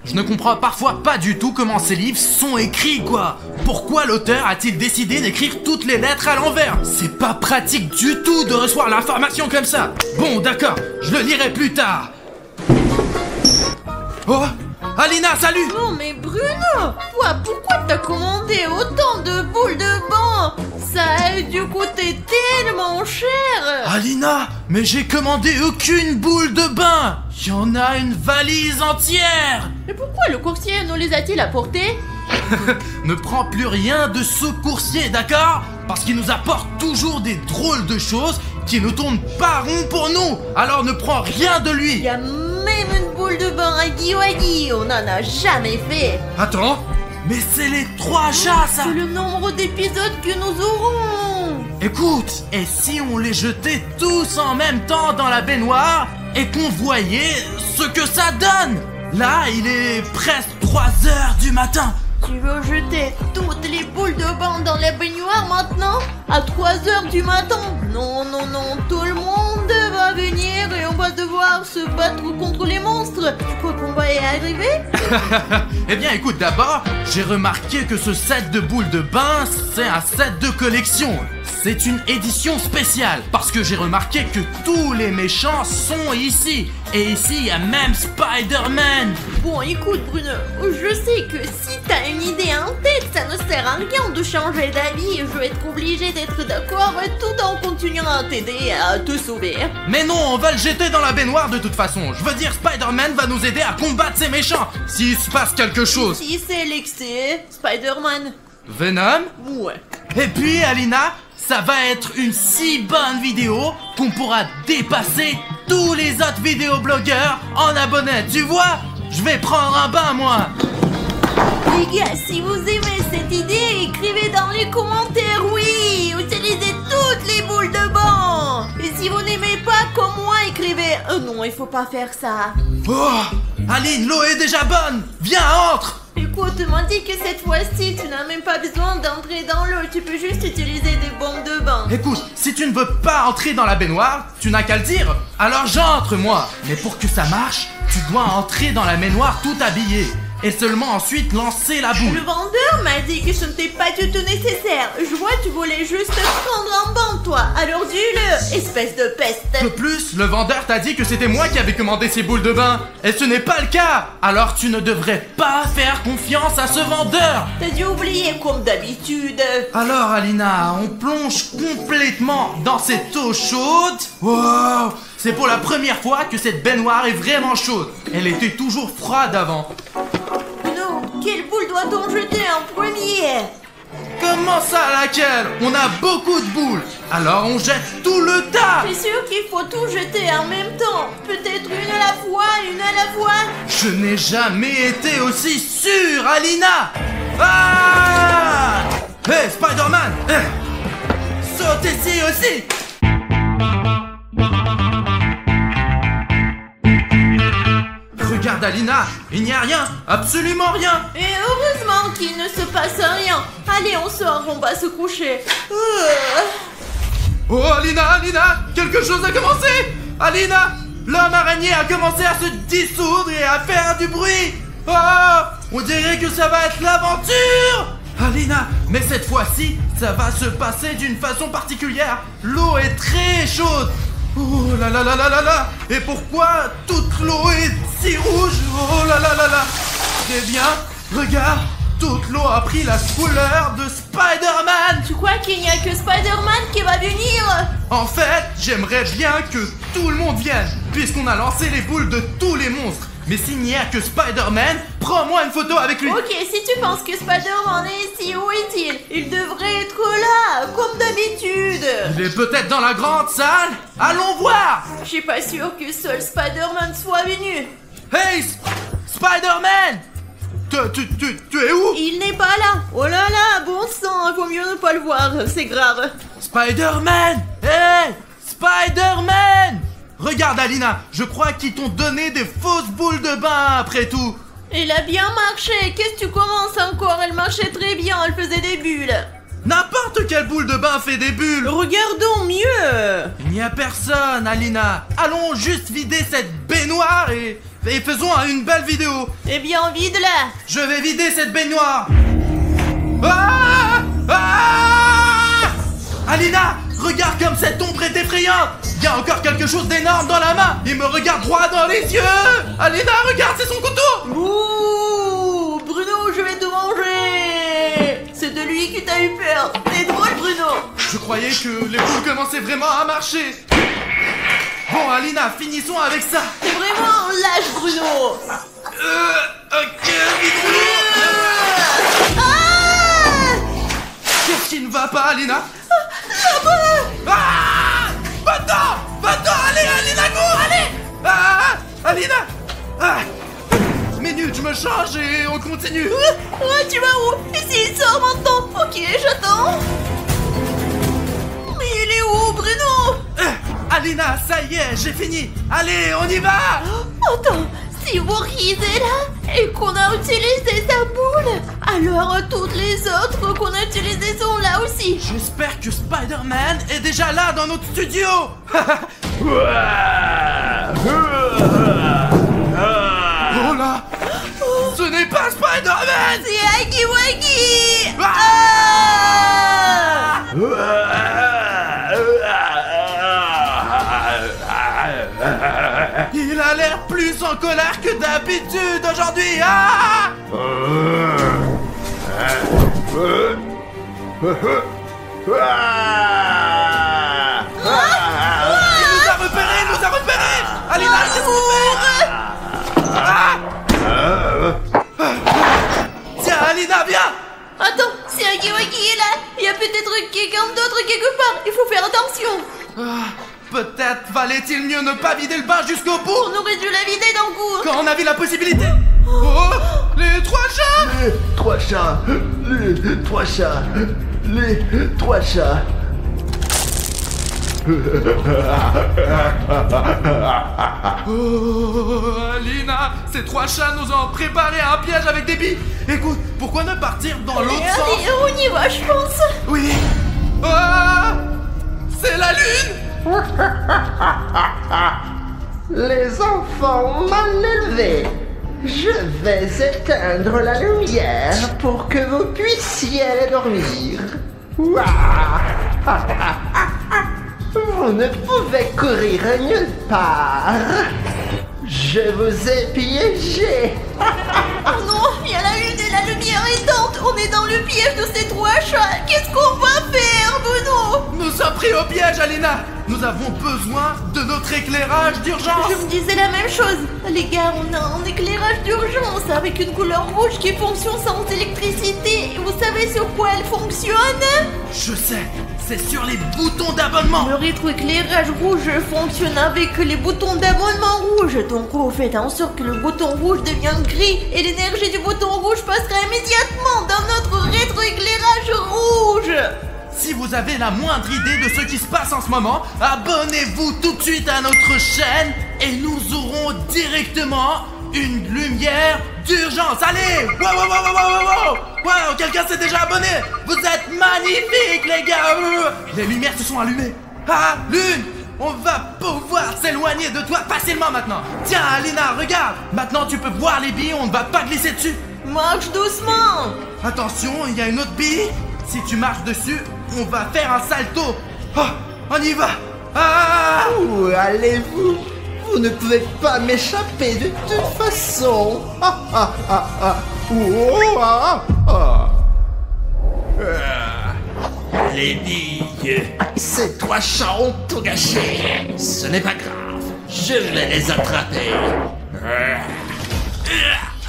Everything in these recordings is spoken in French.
Je ne comprends parfois pas du tout comment ces livres sont écrits, quoi. Pourquoi l'auteur a-t-il décidé d'écrire toutes les lettres à l'envers? C'est pas pratique du tout de recevoir l'information comme ça. Bon, d'accord, je le lirai plus tard. Oh, Alina, salut! Oh mais Bruno, toi, pourquoi t'as commandé autant de boules de banc? Ça a dû coûter tellement cher. Alina, mais j'ai commandé aucune boule de bain. Il y en a une valise entière. Mais pourquoi le coursier nous les a-t-il apportés? Ne prends plus rien de ce coursier, d'accord? Parce qu'il nous apporte toujours des drôles de choses qui ne tournent pas rond pour nous. Alors ne prends rien de Il lui. y a même une boule de bain à Guiwagi, on n'en a jamais fait. Attends, mais c'est les 3 chats, ça. C'est le nombre d'épisodes que nous aurons. Écoute, et si on les jetait tous en même temps dans la baignoire et qu'on voyait ce que ça donne? Là, il est presque 3 heures du matin. Tu veux jeter toutes les boules de bain dans la baignoire maintenant? À 3 heures du matin? Non, non, non, tout le monde va venir et on va devoir se battre contre les monstres. Tu crois qu'on va y arriver? Eh bien, écoute, d'abord, j'ai remarqué que ce set de boules de bain, c'est un set de collection. C'est une édition spéciale, parce que j'ai remarqué que tous les méchants sont ici. Et ici, il y a même Spider-Man. Bon, écoute Bruno, je sais que si t'as une idée en tête, ça ne sert à rien de changer d'avis. Je vais être obligé d'être d'accord tout en continuant à t'aider à te sauver. Mais non, on va le jeter dans la baignoire de toute façon. Je veux dire, Spider-Man va nous aider à combattre ces méchants, s'il se passe quelque chose. Si c'est l'excès, Spider-Man. Venom? Ouais. Et puis, Alina, ça va être une si bonne vidéo qu'on pourra dépasser tous les autres vidéoblogueurs en abonnés. Tu vois? Je vais prendre un bain, moi. Les gars, si vous aimez cette idée, écrivez dans les commentaires oui. Utilisez toutes les boules de banc. Et si vous n'aimez pas comme moi, écrivez non, il faut pas faire ça. Oh, Aline, l'eau est déjà bonne. Viens, entre. Écoute, m'a dit que cette fois-ci, tu n'as même pas besoin d'entrer dans l'eau, tu peux juste utiliser des bombes de bain. Écoute, si tu ne veux pas entrer dans la baignoire, tu n'as qu'à le dire. Alors j'entre, moi. Mais pour que ça marche, tu dois entrer dans la baignoire tout habillé. Et seulement ensuite lancer la boule. Le vendeur m'a dit que ce n'était pas du tout nécessaire. Je vois, tu voulais juste prendre un bain, toi. Alors dis-le, espèce de peste. De plus, le vendeur t'a dit que c'était moi qui avais commandé ces boules de bain. Et ce n'est pas le cas. Alors tu ne devrais pas faire confiance à ce vendeur. T'as dû oublier comme d'habitude. Alors Alina, on plonge complètement dans cette eau chaude. Wow, c'est pour la première fois que cette baignoire est vraiment chaude. Elle était toujours froide avant. Non, quelle boule doit-on jeter en premier? Comment ça, laquelle? On a beaucoup de boules. Alors on jette tout le tas. C'est sûr qu'il faut tout jeter en même temps. Peut-être une à la fois, une à la fois. Je n'ai jamais été aussi sûr, Alina. Ah! Hey, Spider-Man, hey. Saute ici aussi. Regarde, Alina, il n'y a rien, absolument rien. Et heureusement qu'il ne se passe rien. Allez, on sort, on va se coucher. Oh, Alina, quelque chose a commencé. Alina, l'homme araignée a commencé à se dissoudre et à faire du bruit. Oh, on dirait que ça va être l'aventure. Alina, mais cette fois-ci, ça va se passer d'une façon particulière. L'eau est très chaude. Oh là là là là là là. Et pourquoi toute l'eau est si rouge? Oh là là là là. Eh bien, regarde, toute l'eau a pris la couleur de Spider-Man. Tu crois qu'il n'y a que Spider-Man qui va venir? En fait, j'aimerais bien que tout le monde vienne, puisqu'on a lancé les boules de tous les monstres. Mais s'il n'y a que Spider-Man, prends-moi une photo avec lui. Ok, si tu penses que Spider-Man est ici, où est-il? Il devrait être là, comme d'habitude. Il est peut-être dans la grande salle. Allons voir. Je suis pas sûr que seul Spider-Man soit venu. Hey, Spider-Man. Tu es où? Il n'est pas là. Oh là là, bon sang, vaut mieux ne pas le voir, c'est grave. Spider-Man. Hey, Spider-Man. Regarde, Alina, je crois qu'ils t'ont donné des fausses boules de bain après tout. Il a bien marché. Qu'est-ce que tu commences encore? Elle marchait très bien, elle faisait des bulles. N'importe quelle boule de bain fait des bulles. Regardons mieux. Il n'y a personne, Alina. Allons juste vider cette baignoire et faisons une belle vidéo. Eh bien, vide-la. Je vais vider cette baignoire. Ah! Ah! Alina, regarde comme cette ombre est effrayante. Il y a encore quelque chose d'énorme dans la main. Il me regarde droit dans les yeux. Alina, regarde, c'est son couteau. Ouh, Bruno, je vais te manger. C'est de lui qui t'a eu peur. T'es drôle, Bruno. Je croyais que les boules commençaient vraiment à marcher. Bon, Alina, finissons avec ça. T'es vraiment un lâche, Bruno. Ok, vidéo. Qu'est-ce qui ne va pas, Alina? Ah! Va-t'en, allez, Alina, go, allez! Ah! Alina! Ah! Minute, je me change et on continue. Tu vas où? Ici, il sort maintenant. Ok, j'attends. Mais il est où, Bruno? Alina, ça y est, j'ai fini. Allez, on y va. Attends, si Walkie est là et qu'on a utilisé sa boule, alors toutes les autres qu'on a utilisées sont là aussi. J'espère que Spider-Man est déjà là dans notre studio. Oh là, ce n'est pas Spider-Man. C'est Huggy Wuggy. Il a l'air plus en colère que d'habitude aujourd'hui. Ah! Il nous a repérés. Alina, qu'est-ce qu'on fait? Tiens, Alina, viens. Attends, si Huggy Wuggy est là, il y a peut-être quelqu'un d'autre quelque part. Il faut faire attention. Peut-être valait-il mieux ne pas vider le bain jusqu'au bout. On aurait dû la vider d'un coup. Quand on avait la possibilité. Oh, les 3 chats. Les 3 chats. Les 3 chats. Les 3 chats. Oh, Alina, ces 3 chats nous ont préparé un piège avec des billes. Écoute, pourquoi ne partir dans l'autre sens? Allez, on y va, je pense. Oui. Ah, c'est la lune. Les enfants mal élevés, je vais éteindre la lumière pour que vous puissiez aller dormir. Ouah. Vous ne pouvez courir nulle part. Je vous ai piégé. Oh non, il y a la lune et la lumière éteinte. On est dans le piège de ces 3 chats. Qu'est-ce qu'on va faire, Bruno? Nous sommes pris au piège, Alina. Nous avons besoin de notre éclairage d'urgence. Je me disais la même chose. Les gars, on a un éclairage d'urgence avec une couleur rouge qui fonctionne sans électricité. Et vous savez sur quoi elle fonctionne? Je sais, c'est sur les boutons d'abonnement. Le rétroéclairage rouge fonctionne avec les boutons d'abonnement rouge. Donc vous faites en sorte que le bouton rouge devienne gris et l'énergie du bouton rouge passera immédiatement dans notre rétroéclairage rouge. Si vous avez la moindre idée de ce qui se passe en ce moment, abonnez-vous tout de suite à notre chaîne et nous aurons directement une lumière d'urgence. Allez! Wow, quelqu'un s'est déjà abonné. Vous êtes magnifiques, les gars. Les lumières se sont allumées. Ah, Lune, on va pouvoir s'éloigner de toi facilement maintenant. Tiens, Alina, regarde. Maintenant, tu peux voir les billes, on ne va pas glisser dessus. Marche doucement. Attention, il y a une autre bille. Si tu marches dessus, on va faire un salto. Oh, on y va. Ah! Où allez-vous? Vous ne pouvez pas m'échapper de toute façon. Les billes. Ces 3 chats ont tout gâché. Ce n'est pas grave. Je vais les attraper.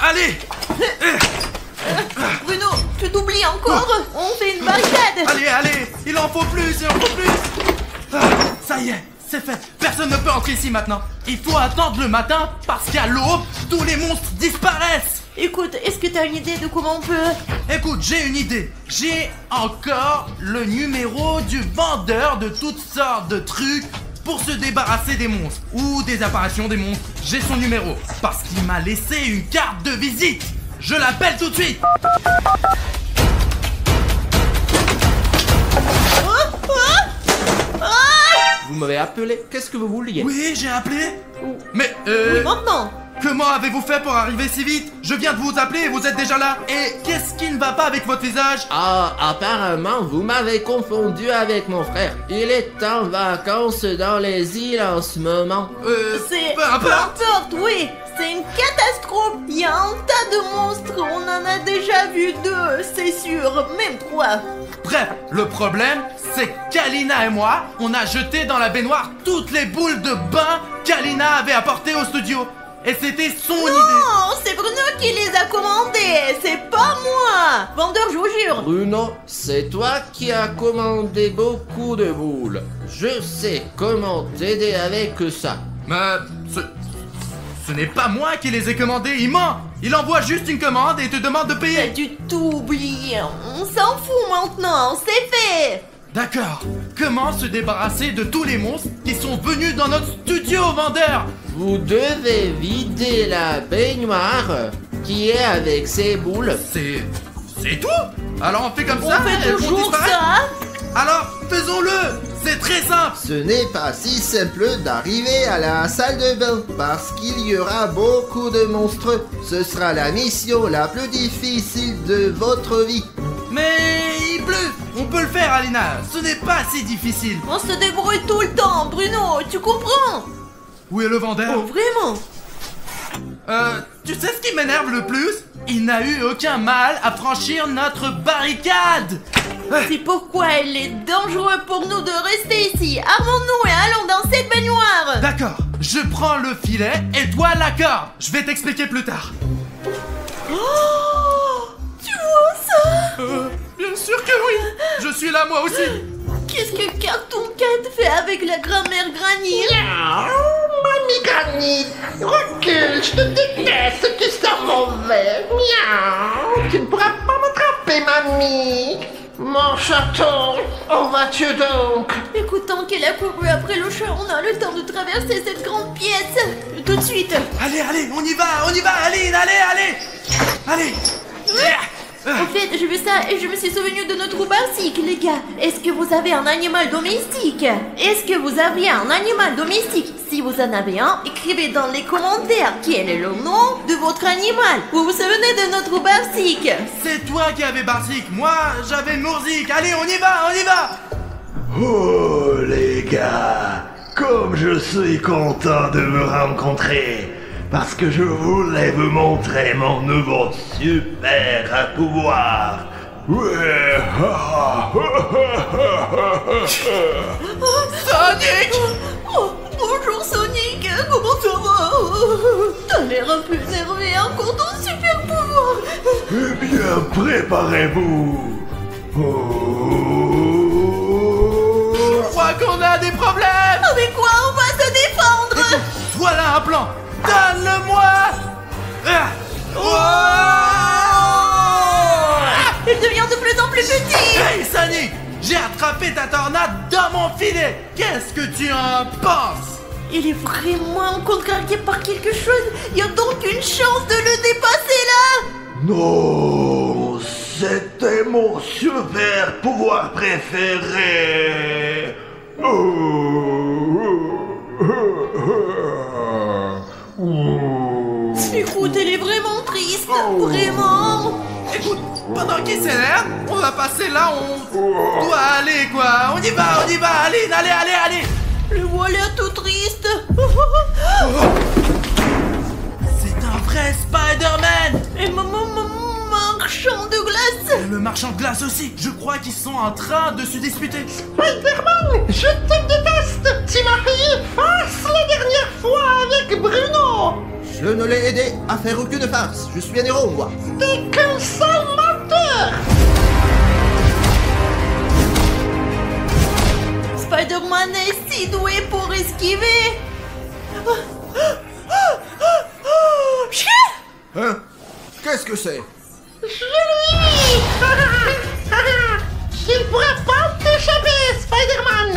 Allez! Bruno, tu t'oublies encore. On fait une barricade. Allez, il en faut plus, Ah, ça y est, c'est fait. Personne ne peut entrer ici maintenant. Il faut attendre le matin parce qu'à l'aube, tous les monstres disparaissent. Écoute, est-ce que t'as une idée de comment on peut... Écoute, j'ai une idée. J'ai encore le numéro du vendeur de toutes sortes de trucs pour se débarrasser des monstres ou des apparitions des monstres. J'ai son numéro parce qu'il m'a laissé une carte de visite. Je l'appelle tout de suite. m'avez appelé, qu'est-ce que vous vouliez? Oui, j'ai appelé. Mais, Oui, maintenant. comment avez-vous fait pour arriver si vite? Je viens de vous appeler et vous êtes déjà là. Et qu'est-ce qui ne va pas avec votre visage? Ah, apparemment, vous m'avez confondu avec mon frère. Il est en vacances dans les îles en ce moment. C'est... peu importe. Oui. C'est une catastrophe. Il y a un tas de monstres. On en a déjà vu 2, c'est sûr. Même 3. Bref, le problème, c'est qu'Alina et moi, on a jeté dans la baignoire toutes les boules de bain qu'Alina avait apportées au studio. Et c'était son idée. Non, c'est Bruno qui les a commandés. C'est pas moi. Vendeur, je vous jure. Bruno, c'est toi qui as commandé beaucoup de boules. Je sais comment t'aider avec ça. Mais ce n'est pas moi qui les ai commandés, il ment. Il envoie juste une commande et te demande de T'as payer. dû tout oublier. On s'en fout maintenant. C'est fait. D'accord. Comment se débarrasser de tous les monstres qui sont venus dans notre studio, vendeur? Vous devez vider la baignoire qui est avec ces boules. C'est tout? Alors on fait comme On ça? fait elles vont toujours disparaître? ça. Alors faisons-le. C'est très simple. Ce n'est pas si simple d'arriver à la salle de bain parce qu'il y aura beaucoup de monstres. Ce sera la mission la plus difficile de votre vie. Mais il pleut. On peut le faire, Alina. Ce n'est pas si difficile. On se débrouille tout le temps, Bruno. Tu comprends? Où est le vendeur? Oh, vraiment? Tu sais ce qui m'énerve le plus? Il n'a eu aucun mal à franchir notre barricade. C'est pourquoi il est dangereux pour nous de rester ici. Armons-nous et allons dans cette baignoire. D'accord, je prends le filet et toi la corde. Je vais t'expliquer plus tard. Oh, tu vois ça? Bien sûr que oui. Je suis là moi aussi. Qu'est-ce que Cartoon Cat fait avec la grand-mère Granny? Mamie Granny, recule, je te déteste, tu sens mauvais. Miaou, tu ne pourras pas m'attraper, mamie. Mon chaton, où vas-tu donc? Écoutant qu'elle a couru après le chat, on a le temps de traverser cette grande pièce. Tout de suite. Allez, on y va, Aline, allez. En fait, j'ai vu ça et je me suis souvenu de notre basique, les gars. Est-ce que vous avez un animal domestique? Est-ce que vous aviez un animal domestique? Si vous en avez un, écrivez dans les commentaires quel est le nom de votre animal. Vous vous souvenez de notre basique? C'est toi qui avais Barzik, moi j'avais Mourzik. Allez, on y va. Oh les gars, comme je suis content de vous rencontrer, parce que je voulais vous montrer mon nouveau super pouvoir. Ouais. Sonic! Oh, bonjour Sonic, comment ça va? T'as l'air un peu énervé encore ton super pouvoir. Eh bien, préparez-vous. Je crois qu'on a des problèmes. Avec quoi on va se défendre? Voilà un plan. Donne-le-moi. Il devient de plus en plus petit. Hey Sonic, j'ai attrapé ta tornade dans mon filet. Qu'est-ce que tu en penses? Il est vraiment contrarié par quelque chose. Il y a donc une chance de le dépasser là. Non, c'était mon super pouvoir préféré. Écoute, elle est vraiment triste. Vraiment. Écoute, pendant qu'il s'énerve, on va passer là où on doit aller, quoi. On y va, Aline, allez. Le voilà tout triste. C'est un vrai Spider-Man. Et marchand de glace. Et le marchand de glace aussi. Je crois qu'ils sont en train de se disputer. Spider-Man, je te déteste. Tu m'as payé face la dernière fois avec Bruno. Je ne l'ai aidé à faire aucune farce. Je suis un héros, moi. T'es qu'un sale menteur. Spider-Man est si doué pour esquiver. Chien. Hein? Qu'est-ce que c'est? Julie. Tu ne pourras pas t'échapper, Spider-Man.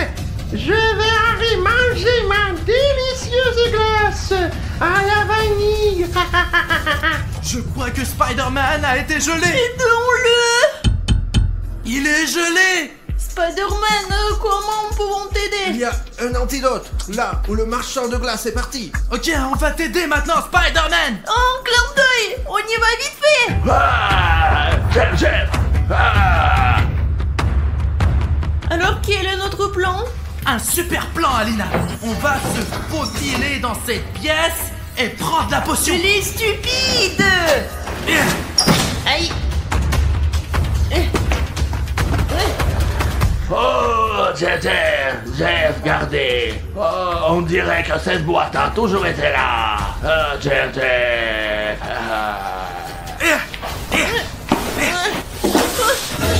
Je vais aller manger ma délicieuse glace à la vanille. Je crois que Spider-Man a été gelé. Aidons-le. Il est gelé. Spider-Man, comment pouvons Il t'aider? y a un antidote, là où le marchand de glace est parti. Ok, on va t'aider maintenant, Spider-Man. Oh, clin d'œil, on y va vite fait. Ah, Jeff. Ah. Alors quel est notre plan? Un super plan, Alina. On va se faufiler dans cette pièce et prendre la potion. Tu es stupide. Aïe. Oh, Jeff, regardez. Oh, on dirait que cette boîte a toujours été là. Oh, Jeff.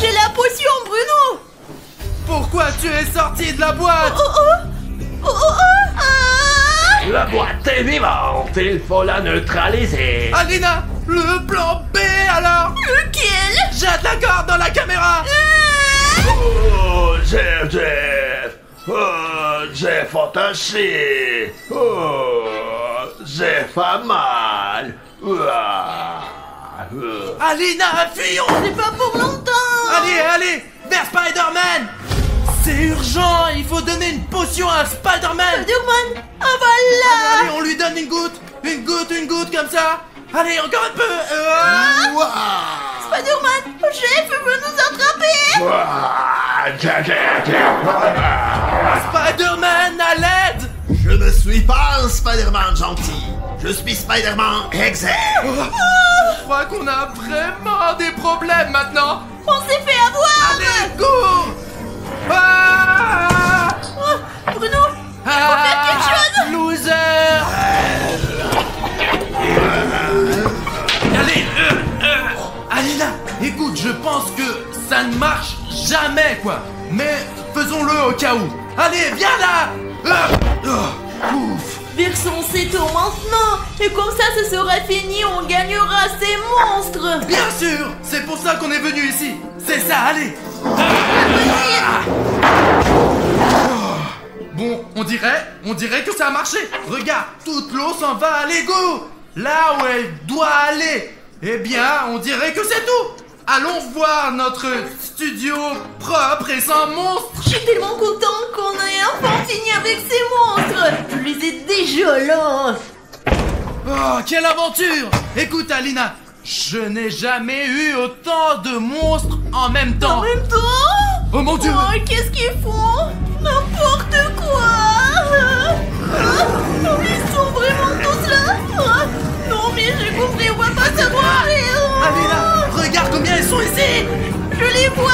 J'ai la potion, Bruno. Pourquoi tu es sorti de la boîte? La boîte est vivante, il faut la neutraliser. Alina, le plan B alors? Lequel? Jette la corde dans la caméra. Oh, Jeff. Oh, Jeff attaché. Oh, Jeff a mal. Alina, fuyons. C'est pas pour longtemps. Allez, vers Spider-Man. C'est urgent, il faut donner une potion à Spider-Man. Spider-Man, voilà. Allez, on lui donne une goutte comme ça. Allez, encore un peu. Spider-Man, Jeff veut nous attraper. Spider-Man, à l'aide. Je ne suis pas un Spider-Man gentil. Je suis Spider-Man Exer. Je crois qu'on a vraiment des problèmes maintenant. On s'est fait avoir. Allez, cours. Ah, Bruno, il faut faire quelque chose. Loser. Allez, Alina, écoute, je pense que ça ne marche jamais, quoi. Mais faisons-le au cas où. Allez, viens là. Ouf. Versons cette eau maintenant. Et comme ça, ce sera fini. On gagnera ces monstres. Bien sûr, c'est pour ça qu'on est venu ici. C'est ça, allez. Bon, on dirait que ça a marché. Regarde, toute l'eau s'en va à l'égout. Là où elle doit aller. Eh bien, on dirait que c'est tout. Allons voir notre studio propre et sans monstres. Je suis tellement contente qu'on ait enfin fini avec ces monstres. Je les ai déjà là. Oh, quelle aventure. Écoute, Alina, je n'ai jamais eu autant de monstres en même temps. En même temps? Oh mon Dieu. Oh, qu'est-ce qu'ils font? N'importe quoi. Oh, ils sont vraiment tous là. Non, mais j'ai compris, on va pas savoir. Alina, regarde combien ils sont ici. Je les vois.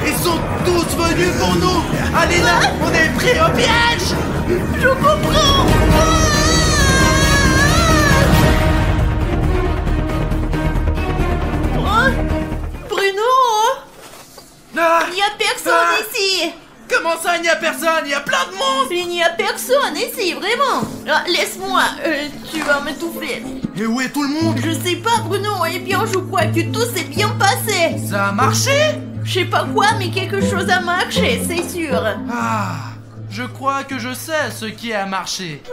Ils sont tous venus pour nous. Alina, on est pris au piège. Je comprends. Bruno, il n'y a personne ici. Comment ça, il n'y a personne? Il y a plein de monstres. Il n'y a personne ici, vraiment. Laisse-moi, tu vas m'étouffer. Et où est tout le monde? Je sais pas, Bruno, eh bien, je crois que tout s'est bien passé. Ça a marché? Je sais pas quoi, mais quelque chose a marché, c'est sûr. Ah, je crois que je sais ce qui a marché.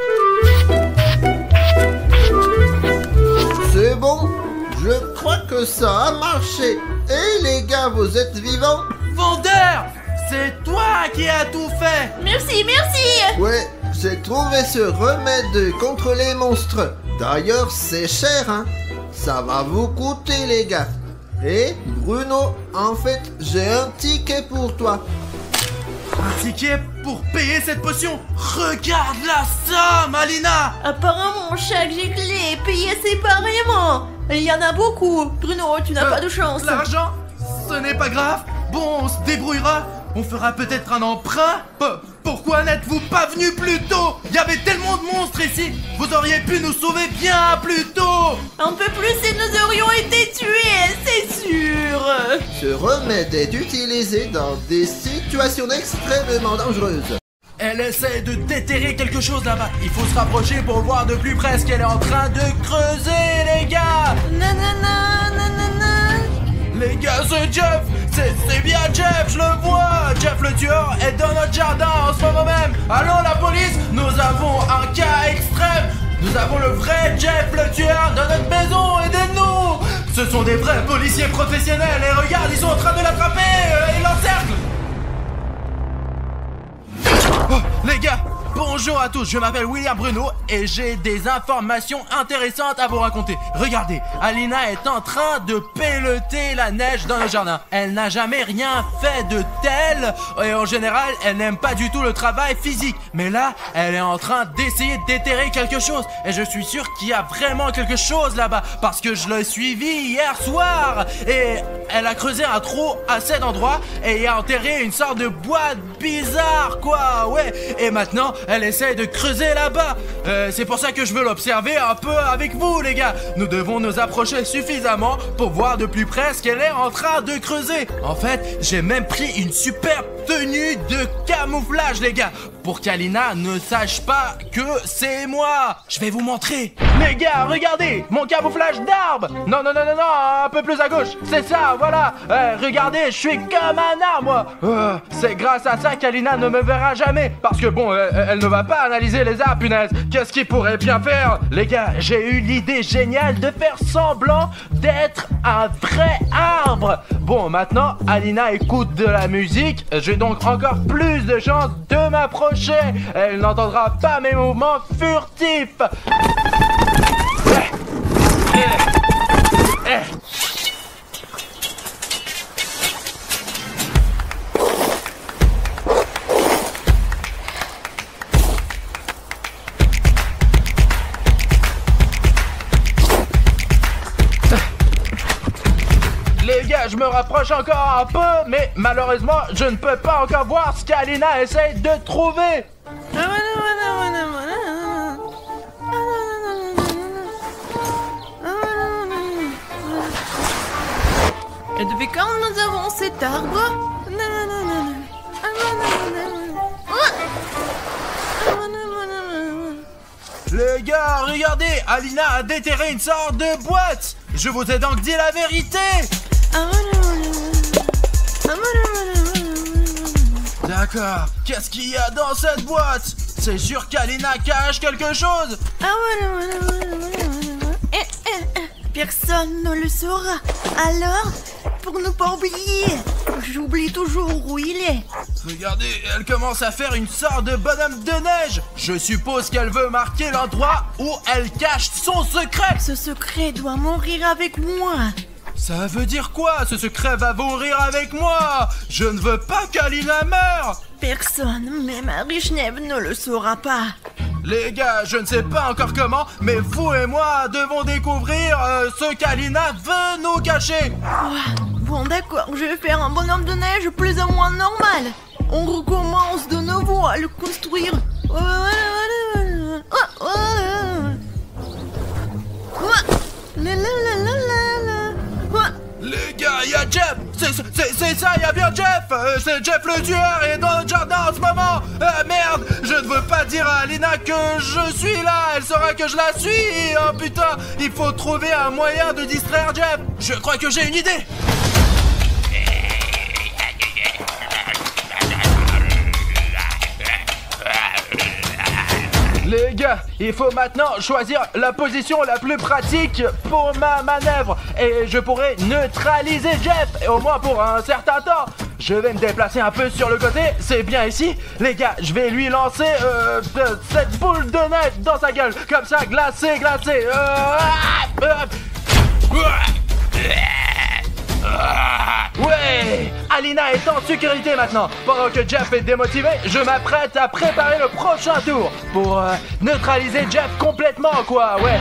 C'est bon, je crois que ça a marché. Et les gars, vous êtes vivants? Vendeur, c'est toi qui as tout fait. Merci. Ouais, j'ai trouvé ce remède contre les monstres. D'ailleurs, c'est cher, hein. Ça va vous coûter, les gars. Et Bruno, en fait, j'ai un ticket pour toi. Un ticket pour payer cette potion? Regarde la somme, Alina. Apparemment, chaque gilet est payé séparément. Il y en a beaucoup. Bruno, tu n'as pas de chance. L'argent, ce n'est pas grave. Bon, on se débrouillera. On fera peut-être un emprunt. Pourquoi n'êtes-vous pas venu plus tôt? Il y avait tellement de monstres ici. Vous auriez pu nous sauver bien plus tôt. Un peu plus et nous aurions été tués, c'est sûr. Ce remède est utilisé dans des situations extrêmement dangereuses. Elle essaie de déterrer quelque chose là-bas. Il faut se rapprocher pour voir de plus près ce qu'elle est en train de creuser, les gars. Nanana. Les gars, c'est Jeff. C'est bien Jeff, je le vois. Jeff le tueur est dans notre jardin en ce moment même. Allons la police, nous avons un cas extrême. Nous avons le vrai Jeff le tueur dans notre maison, aidez-nous. Ce sont des des vrais policiers professionnels. Et regarde, ils sont en train de l'attraper. Ils l'encerclent. Oh, les gars, bonjour à tous, je m'appelle William Bruno et j'ai des informations intéressantes à vous raconter. Regardez, Alina est en train de pelleter la neige dans le jardin. Elle n'a jamais rien fait de tel et en général, elle n'aime pas du tout le travail physique. Mais là, elle est en train d'essayer de déterrer quelque chose et je suis sûr qu'il y a vraiment quelque chose là-bas parce que je l'ai suivi hier soir et elle a creusé un trou à cet endroit et y a enterré une sorte de boîte bizarre, quoi, ouais. Et maintenant, elle essaie de creuser là-bas. C'est pour ça que je veux l'observer un peu avec vous, les gars. Nous devons nous approcher suffisamment pour voir de plus près ce qu'elle est en train de creuser. En fait, j'ai même pris une superbe tenue de camouflage, les gars, pour qu'Alina ne sache pas que c'est moi. Je vais vous montrer. Les gars, regardez, mon camouflage d'arbre. Non, un peu plus à gauche. C'est ça, voilà. Regardez, je suis comme un arbre, moi. C'est grâce à ça qu'Alina ne me verra jamais. Parce que bon, elle ne va pas analyser les arbres, punaise. Qu'est-ce qu'il pourrait bien faire? Les gars, j'ai eu l'idée géniale de faire semblant d'être un vrai arbre. Bon, maintenant, Alina écoute de la musique. J'ai donc encore plus de chances de m'approcher. Elle n'entendra pas mes mouvements furtifs. Les gars, je me rapproche encore un peu, mais malheureusement, je ne peux pas encore voir ce qu'Alina essaye de trouver. Et depuis quand nous avons cet arbre? Les gars, regardez, Alina a déterré une sorte de boîte. Je vous ai donc dit la vérité. D'accord, qu'est-ce qu'il y a dans cette boîte? C'est sûr qu'Alina cache quelque chose. Personne ne le saura. Alors, pour ne pas oublier, j'oublie toujours où il est. Regardez, elle commence à faire une sorte de bonhomme de neige. Je suppose qu'elle veut marquer l'endroit où elle cache son secret. Ce secret doit mourir avec moi. Ça veut dire quoi? Ce secret va mourir avec moi. Je ne veux pas qu'Alina meure. Personne, même Richnev ne le saura pas. Les gars, je ne sais pas encore comment, mais vous et moi devons découvrir ce qu'Alina veut nous cacher. Bon d'accord, je vais faire un bonhomme de neige plus ou moins normal. On recommence de nouveau à le construire. Les gars, il y a Jeff. C'est ça, il y a bien Jeff. C'est Jeff le tueur et dans le jardin en ce moment. Merde, je ne veux pas dire à Alina que je suis là. Elle saura que je la suis. Oh putain, il faut trouver un moyen de distraire Jeff. Je crois que j'ai une idée. Les gars, il faut maintenant choisir la position la plus pratique pour ma manœuvre. Et je pourrai neutraliser Jeff, au moins pour un certain temps. Je vais me déplacer un peu sur le côté, c'est bien ici. Les gars, je vais lui lancer cette boule de neige dans sa gueule. Comme ça, glacé. Ouais, Alina est en sécurité maintenant. Pendant que Jeff est démotivé, je m'apprête à préparer le prochain tour pour neutraliser Jeff complètement, quoi, ouais.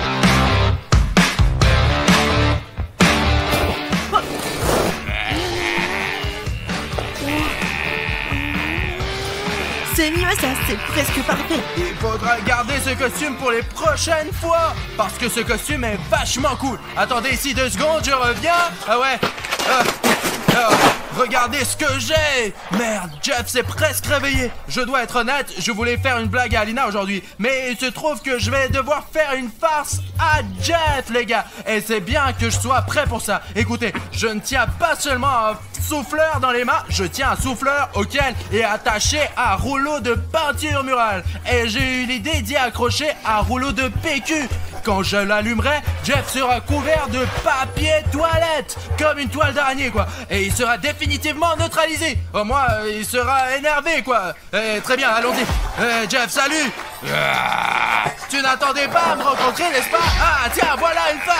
C'est mieux ça, c'est presque parfait. Il faudra garder ce costume pour les prochaines fois, parce que ce costume est vachement cool. Attendez ici 2 secondes, je reviens. Ah ouais. Regardez ce que j'ai. Merde, Jeff s'est presque réveillé. Je dois être honnête, je voulais faire une blague à Alina aujourd'hui, mais il se trouve que je vais devoir faire une farce à Jeff, les gars. Et c'est bien que je sois prêt pour ça. Écoutez, je ne tiens pas seulement un souffleur dans les mains, je tiens un souffleur auquel est attaché un rouleau de peinture murale. Et j'ai eu l'idée d'y accrocher un rouleau de PQ. Quand je l'allumerai, Jeff sera couvert de papier toilette, comme une toile d'araignée, quoi. Et il sera définitivement neutralisé. Au moins, il sera énervé, quoi. Très bien, allons-y. Jeff, salut. Tu n'attendais pas à me rencontrer, n'est-ce pas? Ah, tiens, voilà une face.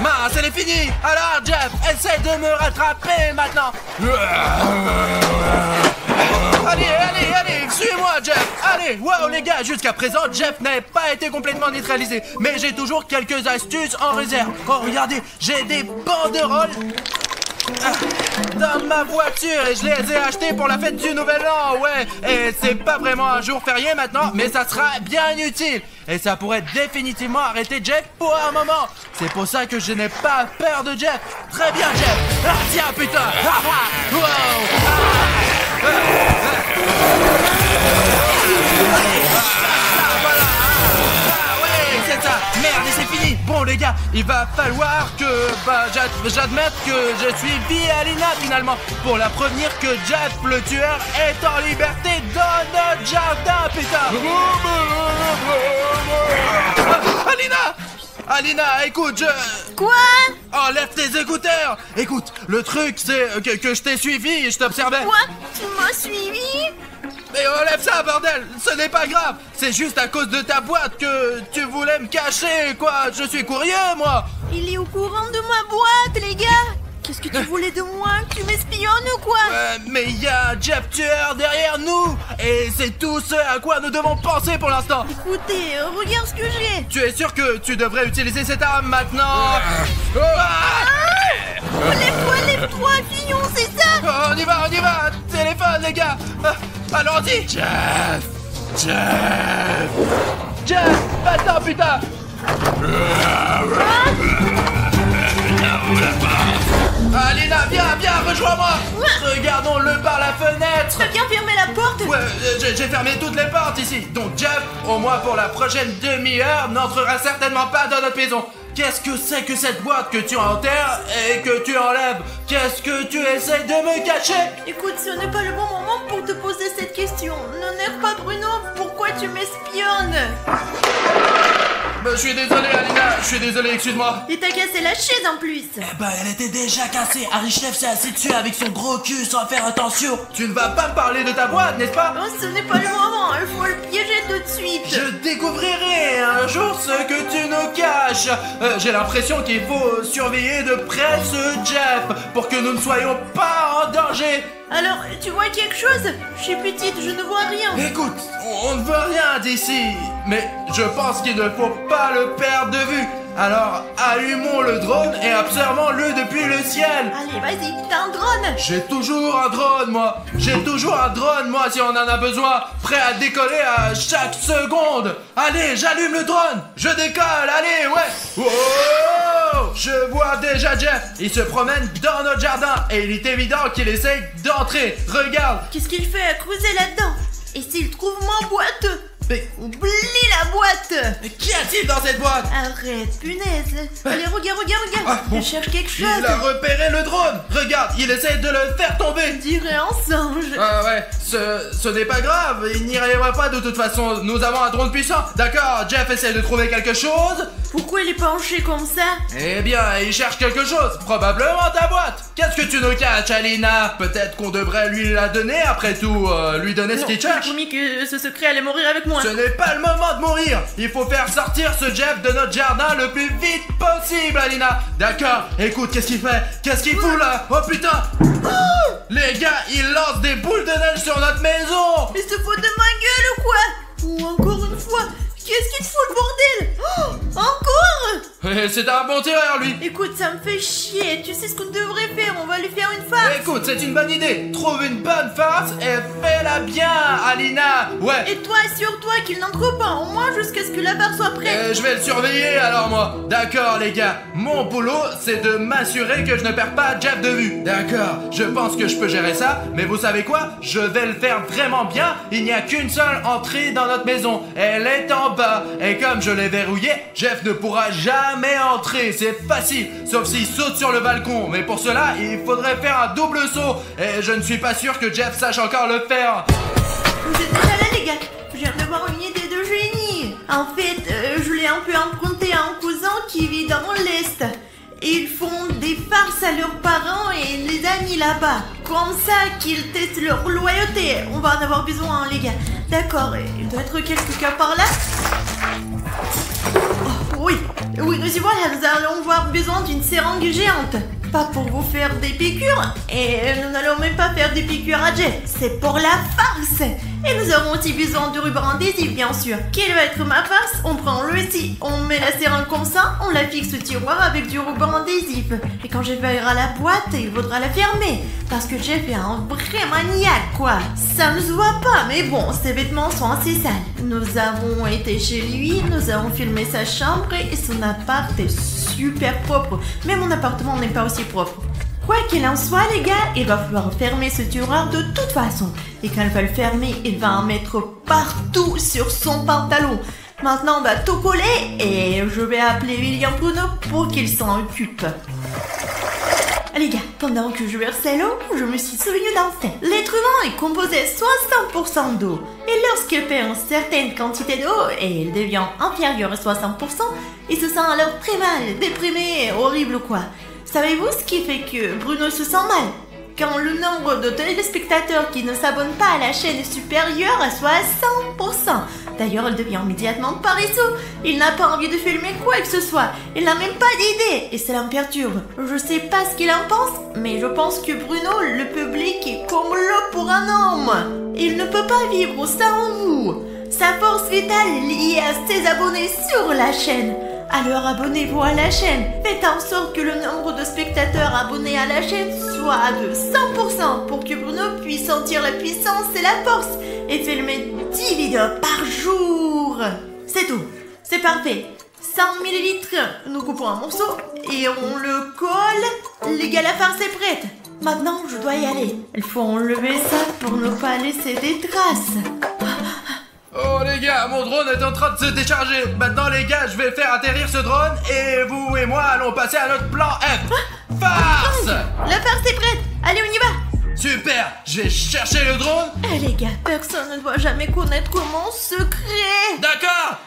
Mince, elle est finie. Alors, Jeff, essaie de me rattraper maintenant. Allez, suis-moi, Jeff. Allez, wow, les gars, jusqu'à présent, Jeff n'a pas été complètement neutralisé. Mais j'ai toujours quelques astuces en réserve. Oh, regardez, j'ai des banderoles dans ma voiture et je les ai achetées pour la fête du Nouvel An, ouais. Et c'est pas vraiment un jour férié maintenant, mais ça sera bien utile. Et ça pourrait définitivement arrêter Jeff pour un moment. C'est pour ça que je n'ai pas peur de Jeff. Très bien, Jeff. Ah, tiens, putain. Wow. C'est ça. Merde, et c'est fini. Bon, les gars, il va falloir que j'admette que je suis vie Alina finalement pour la prévenir que Jeff le tueur est en liberté dans notre jardin, putain. Alina, écoute, Quoi? Enlève tes écouteurs. Écoute, le truc c'est que je t'ai suivi et je t'observais. Quoi? Tu m'as suivi? Mais enlève ça, bordel. Ce n'est pas grave. C'est juste à cause de ta boîte que tu voulais me cacher, quoi. Je suis curieux, moi. Il est au courant de ma boîte, les gars. Qu'est-ce que tu voulais de moi? Que tu m'espionnes ou quoi? Mais il y a Jeff tueur derrière nous. Et c'est tout ce à quoi nous devons penser pour l'instant. Écoutez, regarde ce que j'ai. Tu es sûr que tu devrais utiliser cette arme maintenant? Lève-toi, Fillon, c'est ça? On y va. Téléphone, les gars. Allons-y. Jeff, maintenant, putain. Alina, viens, rejoins-moi. Regardons-le par la fenêtre. T'as bien fermé la porte? Ouais, j'ai fermé toutes les portes ici. Donc Jeff, au moins pour la prochaine demi-heure, n'entrera certainement pas dans notre maison. Qu'est-ce que c'est que cette boîte que tu enterres et que tu enlèves? Qu'est-ce que tu essaies de me cacher? Écoute, ce n'est pas le bon moment pour te poser cette question. N'énerve pas Bruno, pourquoi tu m'espionnes? Je suis désolé, Alina, excuse-moi. Et t'as cassé la chaise en plus. Elle était déjà cassée. Arichef s'est assis dessus avec son gros cul sans faire attention. Tu ne vas pas me parler de ta boîte, n'est-ce pas? Oh, ce n'est pas le moment, il faut le piéger tout de suite. Je découvrirai un jour ce que tu nous caches. J'ai l'impression qu'il faut surveiller de près ce Jeff pour que nous ne soyons pas en danger. Alors, tu vois quelque chose? Je suis petite, je ne vois rien. Écoute, on ne veut rien d'ici, mais je pense qu'il ne faut pas le perdre de vue. Alors, allumons le drone et observons-le depuis le ciel. Allez, vas-y, t'as un drone? J'ai toujours un drone, moi. Si on en a besoin. Prêt à décoller à chaque seconde. Allez, j'allume le drone. Je décolle, allez, ouais. Oh, je vois déjà Jeff. Il se promène dans notre jardin et il est évident qu'il essaye d'entrer. Regarde. Qu'est-ce qu'il fait à creuser là-dedans? Et s'il trouve ma boîte? Mais oublie la boîte! qu'y a-t-il dans cette boîte? Arrête, punaise! Allez, regarde! Bon. Je cherche quelque chose! Il a repéré le drone! Regarde, il essaie de le faire tomber! On dirait un singe! Ah ouais, ce n'est pas grave, il n'y arrivera pas de toute façon, nous avons un drone puissant! D'accord, Jeff essaie de trouver quelque chose? Pourquoi il est penché comme ça? Eh bien, il cherche quelque chose, probablement ta boîte! Qu'est-ce que tu nous caches, Alina? Peut-être qu'on devrait lui la donner après tout, lui donner ce qu'il cherche? J'ai promis que ce secret allait mourir avec moi! Ce n'est pas le moment de mourir. Il faut faire sortir ce Jeff de notre jardin le plus vite possible, Alina. D'accord, écoute, qu'est-ce qu'il fait? Qu'est-ce qu'il fout là? Oh putain. Les gars, il lance des boules de neige sur notre maison. Il se fout de ma gueule ou quoi? Ou encore une fois, qu'est-ce qu'il fout le bordel? Encore? C'est un bon tireur, lui. Écoute, ça me fait chier. Tu sais ce qu'on devrait faire? On va lui faire une farce. Écoute, c'est une bonne idée. Trouve une bonne farce et fais-la bien, Alina. Ouais. Et toi, assure-toi qu'il n'entre pas, au moins jusqu'à ce que la barre soit prête. Je vais le surveiller alors, moi. D'accord, les gars. Mon boulot, c'est de m'assurer que je ne perds pas Jeff de vue. D'accord, je pense que je peux gérer ça. Mais vous savez quoi? Je vais le faire vraiment bien. Il n'y a qu'une seule entrée dans notre maison. Elle est en bas. Et comme je l'ai verrouillée, Jeff ne pourra jamais entrer. C'est facile, sauf s'il saute sur le balcon. Mais pour cela, il faudrait faire un double saut. Et je ne suis pas sûr que Jeff sache encore le faire. vous êtes déjà là les gars. Je viens d'avoir une idée de génie. En fait, je l'ai un peu emprunté à un cousin qui vit dans l'Est. Ils font des farces à leurs parents et les amis là-bas. Comme ça qu'ils testent leur loyauté. On va en avoir besoin, hein, les gars. D'accord, il doit être quelqu'un par là. Oh, oui, nous y voilà, nous allons avoir besoin d'une seringue géante. Pas pour vous faire des piqûres, et nous n'allons même pas faire des piqûres à Jeff. C'est pour la farce. Et nous aurons aussi besoin de ruban adhésif, bien sûr. Quelle va être ma farce? On prend le ici, on met la seringue comme ça, on la fixe au tiroir avec du ruban adhésif. Et quand Jeff verra la boîte, il faudra la fermer. Parce que Jeff est un vrai maniaque, quoi. Ça ne se voit pas, mais bon, ses vêtements sont assez sales. Nous avons été chez lui, nous avons filmé sa chambre et son appart est super propre. Mais mon appartement n'est pas aussi propre. Quoi qu'il en soit, les gars, il va falloir fermer ce tiroir de toute façon. Et quand il va le fermer, il va en mettre partout sur son pantalon. Maintenant, on va tout coller et je vais appeler William Bruno pour qu'il s'en occupe. Les gars, pendant que je versais l'eau, je me suis souvenu d'un fait. L'être humain est composé 60% d'eau. Et lorsqu'il perd une certaine quantité d'eau et il devient inférieur à 60%, il se sent alors très mal, déprimé, horrible quoi. Savez-vous ce qui fait que Bruno se sent mal? Quand le nombre de téléspectateurs qui ne s'abonnent pas à la chaîne est supérieur à 60%. D'ailleurs, il devient immédiatement paresseux. Il n'a pas envie de filmer quoi que ce soit. Il n'a même pas d'idée et cela me perturbe. Je sais pas ce qu'il en pense, mais je pense que Bruno, le public est comme l'eau pour un homme. Il ne peut pas vivre sans vous. Sa force vitale est liée à ses abonnés sur la chaîne. Alors abonnez-vous à la chaîne. Faites en sorte que le nombre de spectateurs abonnés à la chaîne soit de 100% pour que Bruno puisse sentir la puissance et la force et filmer 10 vidéos par jour. C'est tout. C'est parfait. 100 ml. Nous coupons un morceau et on le colle. Les gars, la farce est prête. Maintenant, je dois y aller. Il faut enlever ça pour ne pas laisser des traces. Oh les gars, mon drone est en train de se décharger. Maintenant les gars, je vais faire atterrir ce drone et vous et moi allons passer à notre plan F. Farce. La farce est prête. Allez, on y va. Super, je vais chercher le drone. Eh les gars, personne ne doit jamais connaître mon secret. D'accord.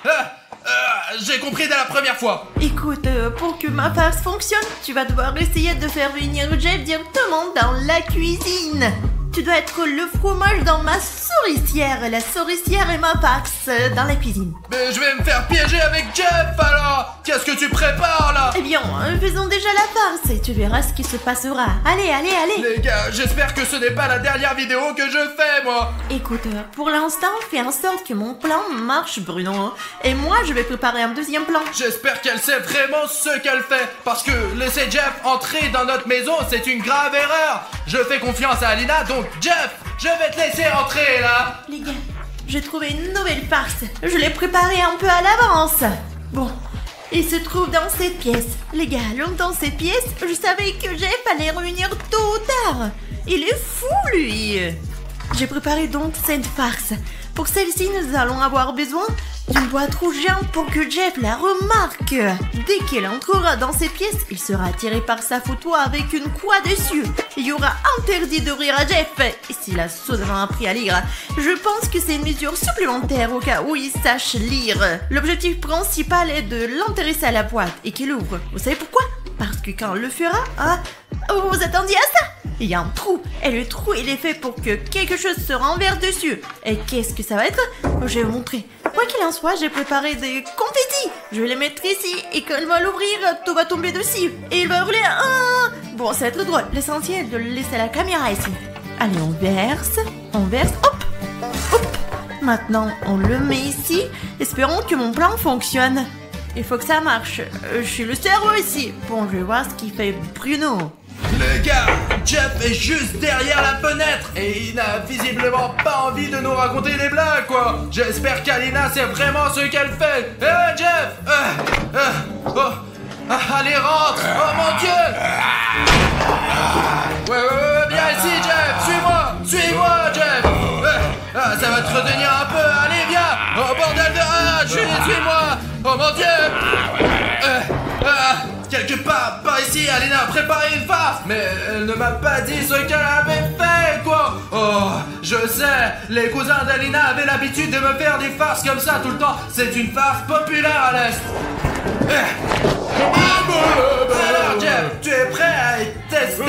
J'ai compris dès la première fois. Écoute, pour que ma farce fonctionne, tu vas devoir essayer de faire venir Jeff directement dans la cuisine. Tu dois être le fromage dans ma souricière. La souricière est ma farce dans la cuisine. Mais je vais me faire piéger avec Jeff alors. Qu'est-ce que tu prépares là? Eh bien, faisons déjà la farce et tu verras ce qui se passera. Allez. Les gars, j'espère que ce n'est pas la dernière vidéo que je fais moi. Écoute, pour l'instant, fais en sorte que mon plan marche, Bruno. Et moi, je vais préparer un deuxième plan. J'espère qu'elle sait vraiment ce qu'elle fait. Parce que laisser Jeff entrer dans notre maison, c'est une grave erreur. Je fais confiance à Alina, donc Jeff, je vais te laisser entrer là. Les gars, j'ai trouvé une nouvelle farce. Je l'ai préparée un peu à l'avance. Bon, il se trouve dans cette pièce. Les gars, dans cette pièce, je savais que Jeff allait revenir tôt ou tard. Il est fou, lui. J'ai préparé donc cette farce. Pour celle-ci, nous allons avoir besoin d'une boîte rouge géante pour que Jeff la remarque. Dès qu'il entrera dans cette pièce, il sera attiré par sa photo avec une croix dessus. Il y aura interdit de rire à Jeff. Et s'il a soudainement appris à lire, je pense que c'est une mesure supplémentaire au cas où il sache lire. L'objectif principal est de l'intéresser à la boîte et qu'il ouvre. Vous savez pourquoi? Parce que quand on le fera, vous vous attendiez à ça? Il y a un trou, et le trou il est fait pour que quelque chose se renverse dessus. Et qu'est-ce que ça va être? Je vais vous montrer. Quoi qu'il en soit, j'ai préparé des confettis. Je vais les mettre ici, et quand il va l'ouvrir, tout va tomber dessus. Et il va hurler Bon, ça va être drôle. L'essentiel est de le laisser à la caméra ici. Allez, on verse, hop. Maintenant, on le met ici. Espérons que mon plan fonctionne. Il faut que ça marche. Je suis le cerveau ici. Bon, je vais voir ce qu'il fait Bruno. Les gars, Jeff est juste derrière la fenêtre et il n'a visiblement pas envie de nous raconter des blagues quoi. J'espère qu'Alina sait vraiment ce qu'elle fait. Jeff allez rentre. Oh mon dieu. Ouais, viens ici Jeff. Suis-moi Jeff. Ça va te retenir un peu. Allez viens. Oh bordel de suis-moi. Oh mon dieu. Quelque part par ici. ici, Alina a préparé une farce, mais elle ne m'a pas dit ce qu'elle avait fait, quoi. Oh, je sais, les cousins d'Alina avaient l'habitude de me faire des farces comme ça tout le temps. C'est une farce populaire à l'Est. Alors Jeff, tu es prêt à être testé?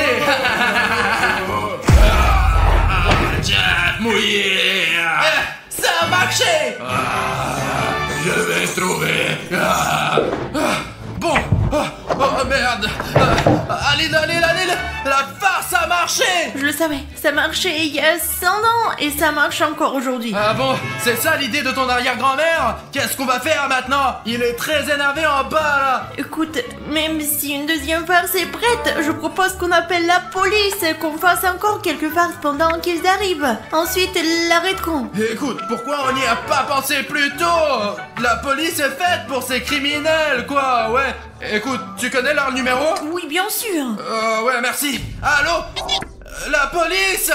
Jeff mouillé. Ça a marché. Je vais trouver. Bon, oh merde. Alina, la farce a marché. Je le savais, ça marchait il y a 100 ans et ça marche encore aujourd'hui. Ah bon, c'est ça l'idée de ton arrière-grand-mère? Qu'est-ce qu'on va faire maintenant? Il est très énervé en bas là. Écoute, même si une deuxième farce est prête, je propose qu'on appelle la police, qu'on fasse encore quelques farces pendant qu'ils arrivent. Ensuite, ils l'arrêteront. Écoute, pourquoi on n'y a pas pensé plus tôt? La police est faite pour ces criminels, quoi, ouais. Écoute, tu connais leur numéro? Oui, bien sûr. Ouais, merci. Allô? La police?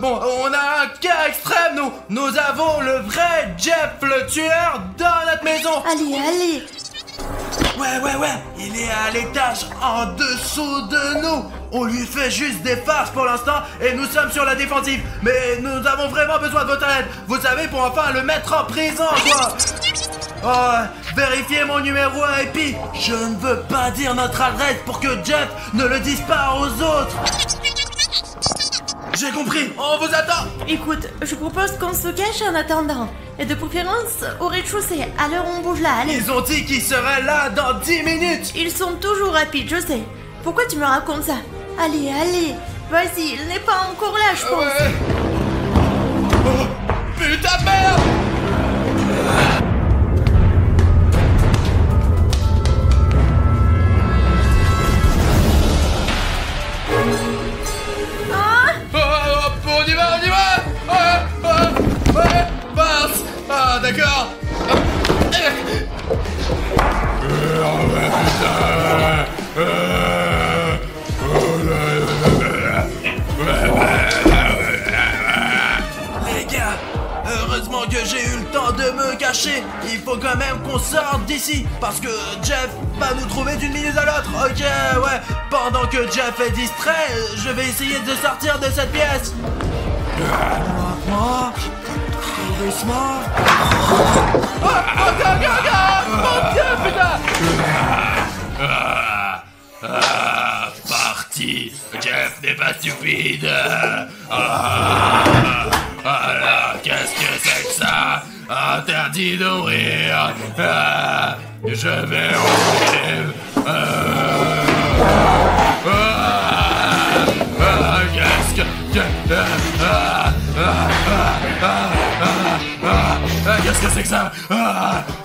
Bon, on a un cas extrême, nous avons le vrai Jeff le tueur dans notre maison. Allez. Ouais, il est à l'étage en dessous de nous. On lui fait juste des farces pour l'instant et nous sommes sur la défensive. Mais nous avons vraiment besoin de votre aide. Vous savez, pour enfin le mettre en prison, quoi. Oh, vérifiez mon numéro et puis je ne veux pas dire notre adresse pour que Jeff ne le dise pas aux autres. J'ai compris, on vous attend. Écoute, je propose qu'on se cache en attendant. Et de préférence au rez-de-chaussée, à l'heure où on bouge là, allez. Ils ont dit qu'ils seraient là dans 10 minutes. Ils sont toujours rapides, je sais. Pourquoi tu me racontes ça? Allez, vas-y, il n'est pas encore là, je pense. Ouais. Oh, putain de merde. On y va. Ouais, passe. Ah, d'accord. Les gars, heureusement que j'ai eu le temps de me cacher. Il faut quand même qu'on sorte d'ici, parce que Jeff va nous trouver d'une minute à l'autre. Ok, ouais. Pendant que Jeff est distrait, je vais essayer de sortir de cette pièce. Doucement. Mon Dieu, putain. Parti. Jeff n'est pas stupide. Qu'est-ce que c'est que ça? Interdit d'ouvrir. Je vais ouvrir. Qu'est-ce que c'est que ça?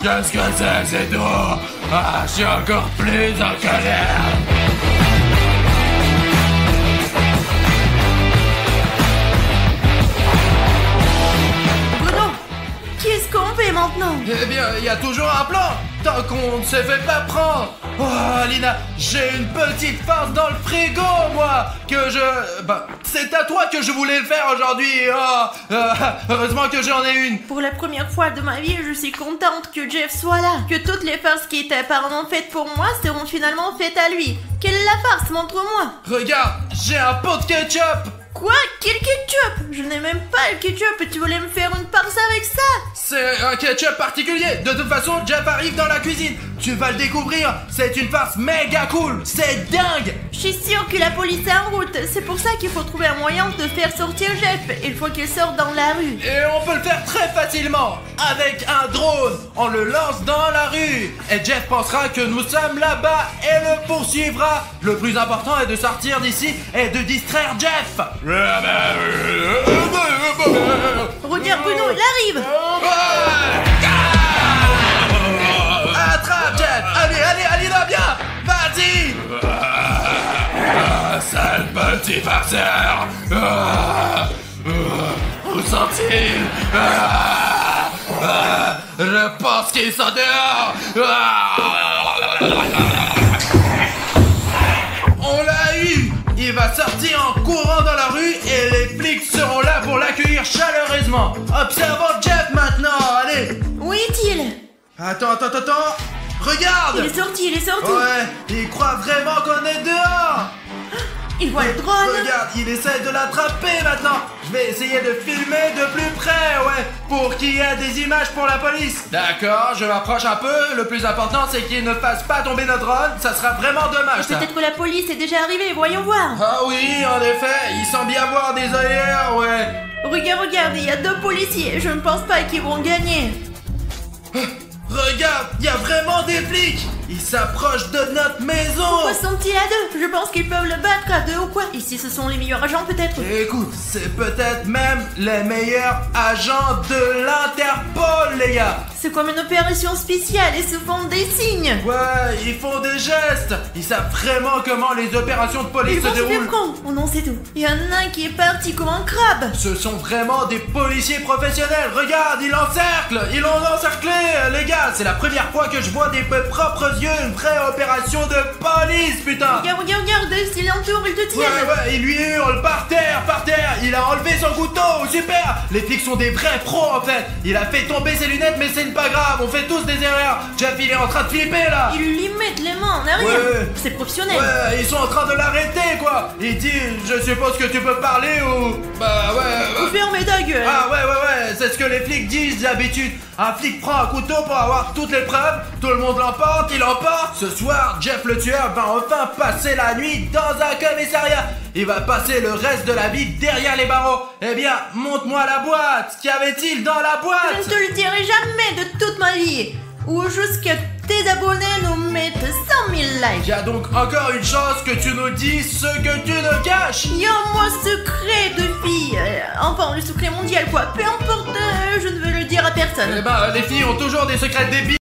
Qu'est-ce que c'est tout? Je suis encore plus en colère. Bruno, qu'est-ce qu'on fait maintenant? Eh bien, il y a toujours un plan, tant qu'on ne se fait pas prendre. Oh, Alina, j'ai une petite farce dans le frigo, moi, que je... c'est à toi que je voulais le faire aujourd'hui. Heureusement que j'en ai une. Pour la première fois de ma vie, je suis contente que Jeff soit là. Que toutes les farces qui étaient apparemment faites pour moi seront finalement faites à lui. Quelle est la farce? Montre-moi. Regarde, j'ai un pot de ketchup. Quoi? Quel ketchup? Je n'ai même pas le ketchup. Tu voulais me faire une farce avec ça? C'est un ketchup particulier. De toute façon, Jeff arrive dans la cuisine. Tu vas le découvrir. C'est une farce méga cool. C'est dingue. Je suis sûre que la police est en route. C'est pour ça qu'il faut trouver un moyen de faire sortir Jeff. Il faut qu'il sorte dans la rue. Et on peut le faire très facilement. Avec un drone. On le lance dans la rue. Et Jeff pensera que nous sommes là-bas et le poursuivra. Le plus important est de sortir d'ici et de distraire Jeff. Regarde Bruno, il arrive. Attrape Jeff. Allez, Alina, viens. Vas-y. Sale petit farceur. Où sont-ils? Je pense qu'ils sont dehors. On l'a eu. Il va sortir en courant dans la rue et les flics seront là pour l'accueillir chaleureusement. Observons Jeff maintenant, allez. Où est-il? Attends. Regarde! Il est sorti. Ouais, il croit vraiment qu'on est dehors! Il voit le drone. Regarde, il essaie de l'attraper maintenant. Je vais essayer de filmer de plus près, ouais, pour qu'il y ait des images pour la police. D'accord, je m'approche un peu. Le plus important, c'est qu'il ne fasse pas tomber notre drone. Ça sera vraiment dommage, ça. Peut-être que la police est déjà arrivée, voyons voir. Ah oui, en effet, il semble y avoir des ailleurs, ouais. Regarde, il y a 2 policiers. Je ne pense pas qu'ils vont gagner. Regarde, il y a vraiment des flics. Ils s'approchent de notre maison. Pourquoi sont-ils à 2? Je pense qu'ils peuvent le battre à 2 ou quoi. Ici, ce sont les meilleurs agents, peut-être. Écoute, c'est peut-être même les meilleurs agents de l'Interpol, les gars. C'est comme une opération spéciale et se font des signes. Ouais, ils font des gestes. Ils savent vraiment comment les opérations de police Ils vont se se faire déroulent. prendre. Oh non, c'est tout. Il y en a un qui est parti comme un crabe. Ce sont vraiment des policiers professionnels. Regarde, ils l'encerclent. Ils l'ont encerclé, les gars. C'est la première fois que je vois des mes propres yeux une vraie opération de police, putain. Regarde, s'il l'entoure, il te tient. Ouais, il lui hurle par terre. Il a enlevé son couteau, super. Les flics sont des vrais pros, en fait. Il a fait tomber ses lunettes, mais c'est pas grave. On fait tous des erreurs. Jeff, il est en train de flipper, là. Ils lui mettent les mains en arrière. Ouais. C'est professionnel. Ouais, ils sont en train de l'arrêter, quoi. Il dit, je suppose que tu peux parler ou... Bah ouais. Vous fermez ta gueule. Ah ouais, c'est ce que les flics disent d'habitude. Un flic prend un couteau pour avoir toutes les preuves, tout le monde l'emporte, il emporte. Ce soir, Jeff le tueur va enfin passer la nuit dans un commissariat. Il va passer le reste de la vie derrière les barreaux. Eh bien, montre-moi la boîte. Qu'y avait-il dans la boîte? Je ne te le dirai jamais de toute ma vie. Ou jusqu'à tes abonnés nous mettent 100 000 likes. Il y a donc encore une chance que tu nous dises ce que tu nous caches. Il y a un mot secret de fille. Enfin, le secret mondial, quoi. Peu importe, je ne veux le dire à personne. Eh ben, les filles ont toujours des secrets débiles.